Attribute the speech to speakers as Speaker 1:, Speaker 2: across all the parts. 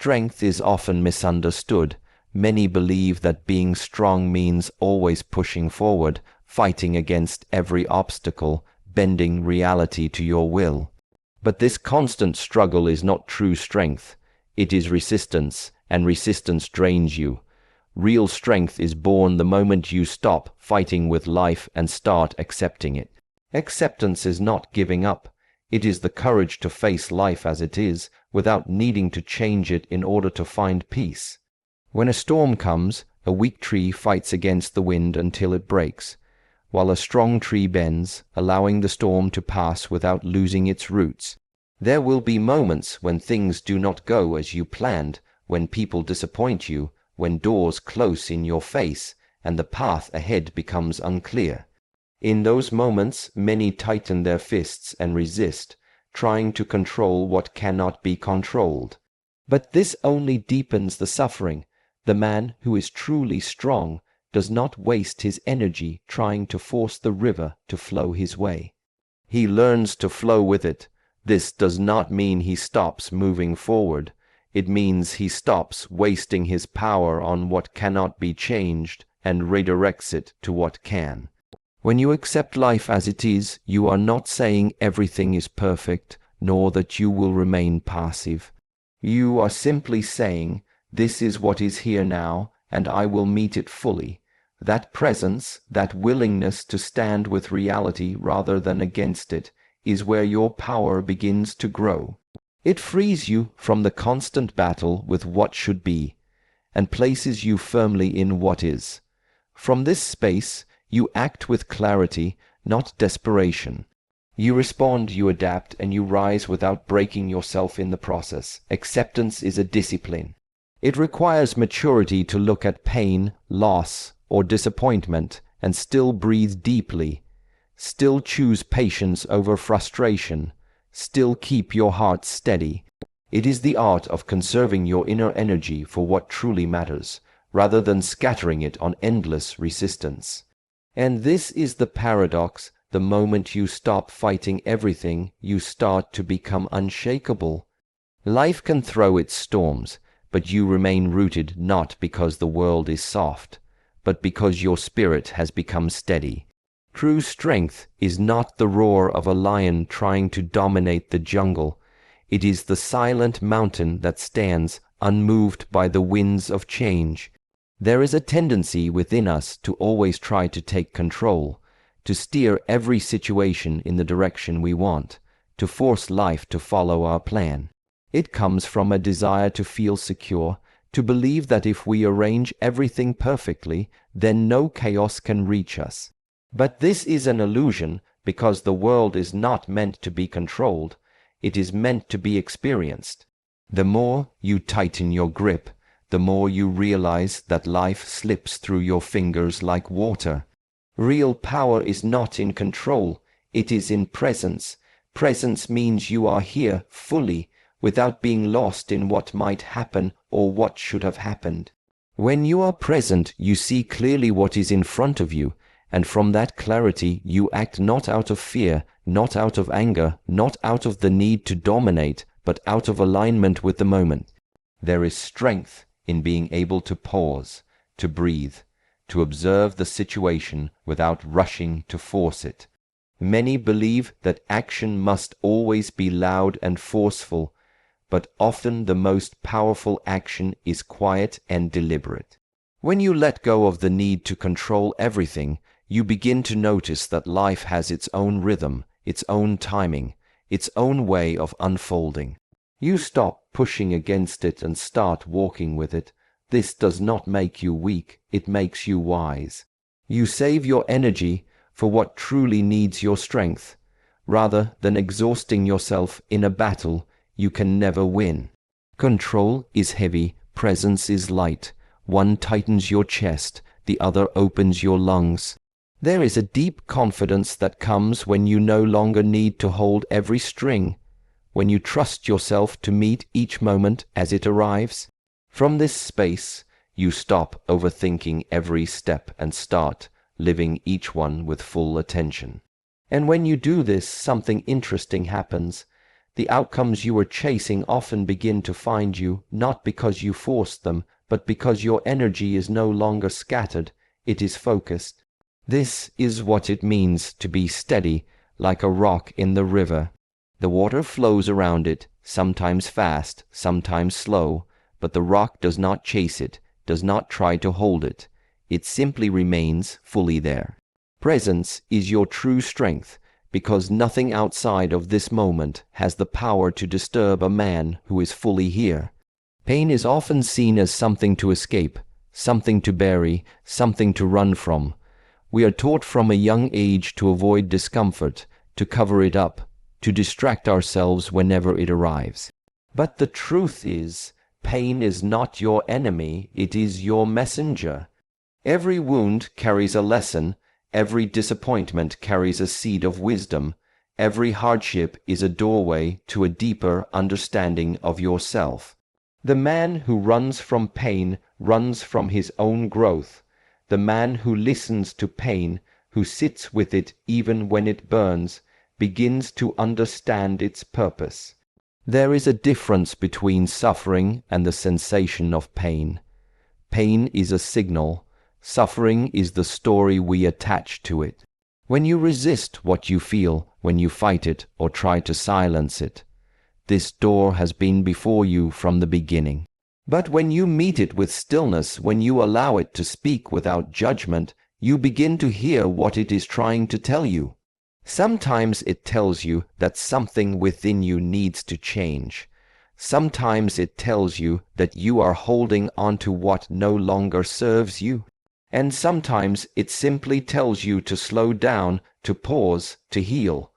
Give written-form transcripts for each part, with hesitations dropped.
Speaker 1: Strength is often misunderstood. Many believe that being strong means always pushing forward, fighting against every obstacle, bending reality to your will. But this constant struggle is not true strength. It is resistance, and resistance drains you. Real strength is born the moment you stop fighting with life and start accepting it. Acceptance is not giving up. It is the courage to face life as it is, without needing to change it in order to find peace. When a storm comes, a weak tree fights against the wind until it breaks, while a strong tree bends, allowing the storm to pass without losing its roots. There will be moments when things do not go as you planned, when people disappoint you, when doors close in your face, and the path ahead becomes unclear. In those moments, many tighten their fists and resist, trying to control what cannot be controlled. But this only deepens the suffering. The man who is truly strong does not waste his energy trying to force the river to flow his way. He learns to flow with it. This does not mean he stops moving forward. It means he stops wasting his power on what cannot be changed and redirects it to what can. When you accept life as it is, you are not saying everything is perfect, nor that you will remain passive. You are simply saying, this is what is here now, and I will meet it fully. That presence, that willingness to stand with reality rather than against it, is where your power begins to grow. It frees you from the constant battle with what should be, and places you firmly in what is. From this space, you act with clarity, not desperation. You respond, you adapt, and you rise without breaking yourself in the process. Acceptance is a discipline. It requires maturity to look at pain, loss, or disappointment and still breathe deeply, still choose patience over frustration, still keep your heart steady. It is the art of conserving your inner energy for what truly matters, rather than scattering it on endless resistance. And this is the paradox. The moment you stop fighting everything, you start to become unshakable. Life can throw its storms, but you remain rooted not because the world is soft, but because your spirit has become steady. True strength is not the roar of a lion trying to dominate the jungle. It is the silent mountain that stands unmoved by the winds of change. There is a tendency within us to always try to take control, to steer every situation in the direction we want, to force life to follow our plan. It comes from a desire to feel secure, to believe that if we arrange everything perfectly, then no chaos can reach us. But this is an illusion, because the world is not meant to be controlled. It is meant to be experienced. The more you tighten your grip, the more you realize that life slips through your fingers like water. Real power is not in control, it is in presence. Presence means you are here fully, without being lost in what might happen or what should have happened. When you are present, you see clearly what is in front of you, and from that clarity you act not out of fear, not out of anger, not out of the need to dominate, but out of alignment with the moment. There is strength in being able to pause, to breathe, to observe the situation without rushing to force it. Many believe that action must always be loud and forceful, but often the most powerful action is quiet and deliberate. When you let go of the need to control everything, you begin to notice that life has its own rhythm, its own timing, its own way of unfolding. You stop pushing against it and start walking with it. This does not make you weak, it makes you wise. You save your energy for what truly needs your strength, rather than exhausting yourself in a battle you can never win. Control is heavy, presence is light. One tightens your chest, the other opens your lungs. There is a deep confidence that comes when you no longer need to hold every string, when you trust yourself to meet each moment as it arrives. From this space, you stop overthinking every step and start living each one with full attention. And when you do this, something interesting happens. The outcomes you are chasing often begin to find you, not because you forced them, but because your energy is no longer scattered, it is focused. This is what it means to be steady, like a rock in the river. The water flows around it, sometimes fast, sometimes slow, but the rock does not chase it, does not try to hold it. It simply remains fully there. Presence is your true strength, because nothing outside of this moment has the power to disturb a man who is fully here. Pain is often seen as something to escape, something to bury, something to run from. We are taught from a young age to avoid discomfort, to cover it up, to distract ourselves whenever it arrives. But the truth is, pain is not your enemy, it is your messenger. Every wound carries a lesson, every disappointment carries a seed of wisdom, every hardship is a doorway to a deeper understanding of yourself. The man who runs from pain runs from his own growth. The man who listens to pain, who sits with it even when it burns, begins to understand its purpose. There is a difference between suffering and the sensation of pain. Pain is a signal. Suffering is the story we attach to it. When you resist what you feel, when you fight it or try to silence it, this door has been before you from the beginning. But when you meet it with stillness, when you allow it to speak without judgment, you begin to hear what it is trying to tell you. Sometimes it tells you that something within you needs to change. Sometimes it tells you that you are holding on to what no longer serves you. And sometimes it simply tells you to slow down, to pause, to heal.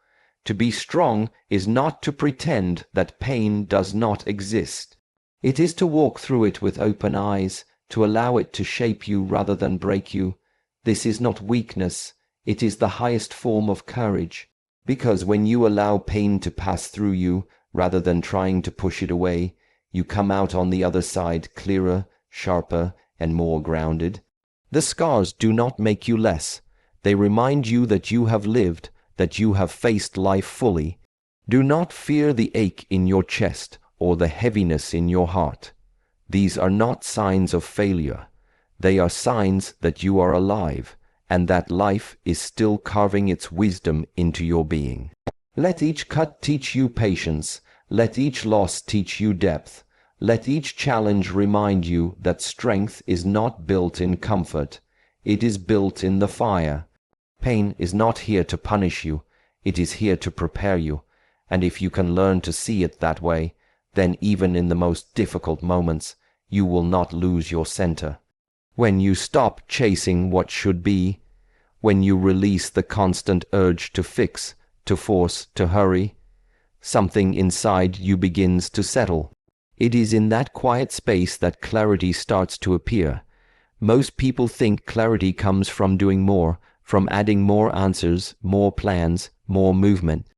Speaker 1: To be strong is not to pretend that pain does not exist. It is to walk through it with open eyes, to allow it to shape you rather than break you. This is not weakness, it is the highest form of courage. Because when you allow pain to pass through you, rather than trying to push it away, you come out on the other side clearer, sharper, and more grounded. The scars do not make you less. They remind you that you have lived, that you have faced life fully. Do not fear the ache in your chest or the heaviness in your heart. These are not signs of failure. They are signs that you are alive, and that life is still carving its wisdom into your being. Let each cut teach you patience. Let each loss teach you depth. Let each challenge remind you that strength is not built in comfort. It is built in the fire. Pain is not here to punish you. It is here to prepare you. And if you can learn to see it that way, then even in the most difficult moments, you will not lose your center. When you stop chasing what should be, when you release the constant urge to fix, to force, to hurry, something inside you begins to settle. It is in that quiet space that clarity starts to appear. Most people think clarity comes from doing more, from adding more answers, more plans, more movement.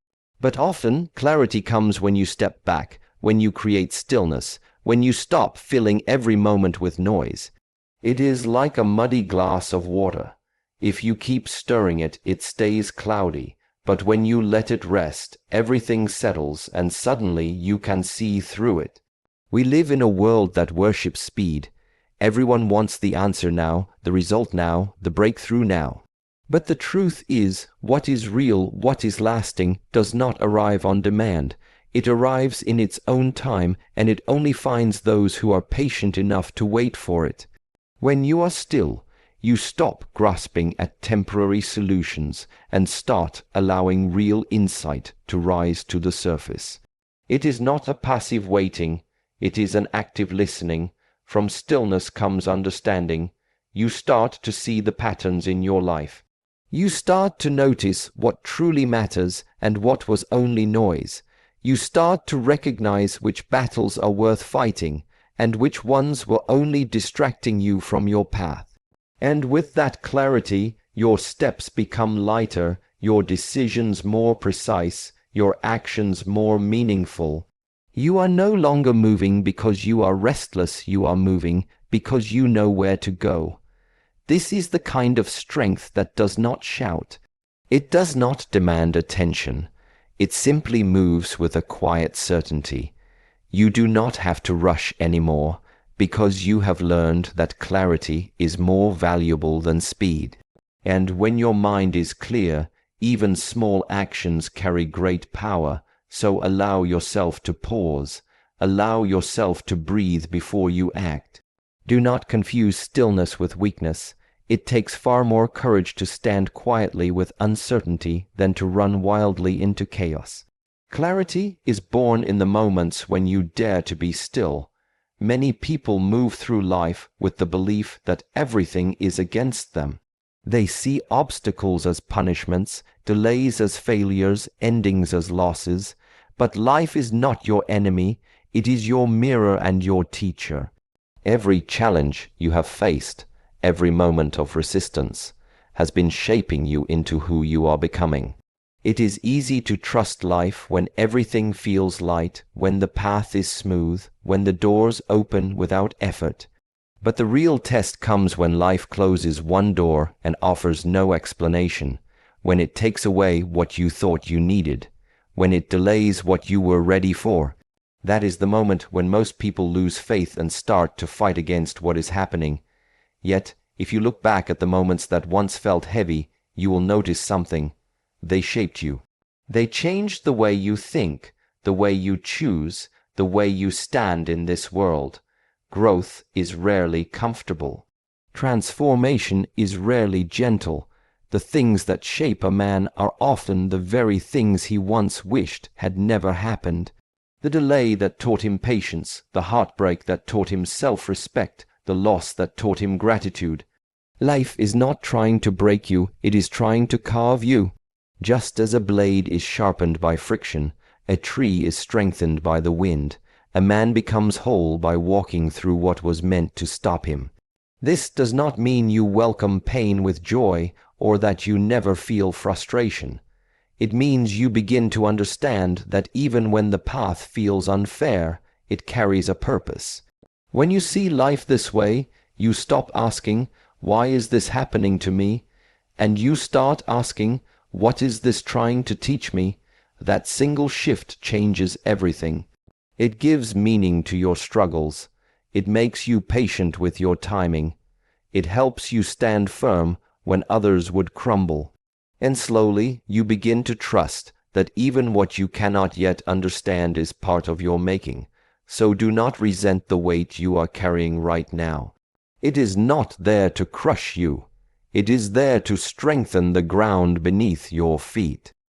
Speaker 1: But often, clarity comes when you step back, when you create stillness, when you stop filling every moment with noise. It is like a muddy glass of water. If you keep stirring it, it stays cloudy. But when you let it rest, everything settles and suddenly you can see through it. We live in a world that worships speed. Everyone wants the answer now, the result now, the breakthrough now. But the truth is, what is real, what is lasting, does not arrive on demand. It arrives in its own time, and it only finds those who are patient enough to wait for it. When you are still, you stop grasping at temporary solutions and start allowing real insight to rise to the surface. It is not a passive waiting, it is an active listening. From stillness comes understanding. You start to see the patterns in your life. You start to notice what truly matters and what was only noise. You start to recognize which battles are worth fighting and which ones were only distracting you from your path. And with that clarity, your steps become lighter, your decisions more precise, your actions more meaningful. You are no longer moving because you are restless, you are moving because you know where to go. This is the kind of strength that does not shout. It does not demand attention. It simply moves with a quiet certainty. You do not have to rush anymore because you have learned that clarity is more valuable than speed. And when your mind is clear, even small actions carry great power, so allow yourself to pause. Allow yourself to breathe before you act. Do not confuse stillness with weakness. It takes far more courage to stand quietly with uncertainty than to run wildly into chaos. Clarity is born in the moments when you dare to be still. Many people move through life with the belief that everything is against them. They see obstacles as punishments, delays as failures, endings as losses. But life is not your enemy, it is your mirror and your teacher. Every challenge you have faced, every moment of resistance, has been shaping you into who you are becoming. It is easy to trust life when everything feels light, when the path is smooth, when the doors open without effort. But the real test comes when life closes one door and offers no explanation, when it takes away what you thought you needed, when it delays what you were ready for. That is the moment when most people lose faith and start to fight against what is happening. Yet, if you look back at the moments that once felt heavy, you will notice something. They shaped you. They changed the way you think, the way you choose, the way you stand in this world. Growth is rarely comfortable. Transformation is rarely gentle. The things that shape a man are often the very things he once wished had never happened. The delay that taught him patience, the heartbreak that taught him self-respect, the loss that taught him gratitude. Life is not trying to break you, it is trying to carve you. Just as a blade is sharpened by friction, a tree is strengthened by the wind, a man becomes whole by walking through what was meant to stop him. This does not mean you welcome pain with joy or that you never feel frustration. It means you begin to understand that even when the path feels unfair, it carries a purpose. When you see life this way, you stop asking, "Why is this happening to me?" and you start asking, "What is this trying to teach me?" That single shift changes everything. It gives meaning to your struggles. It makes you patient with your timing. It helps you stand firm when others would crumble. And slowly you begin to trust that even what you cannot yet understand is part of your making. So do not resent the weight you are carrying right now. It is not there to crush you. It is there to strengthen the ground beneath your feet.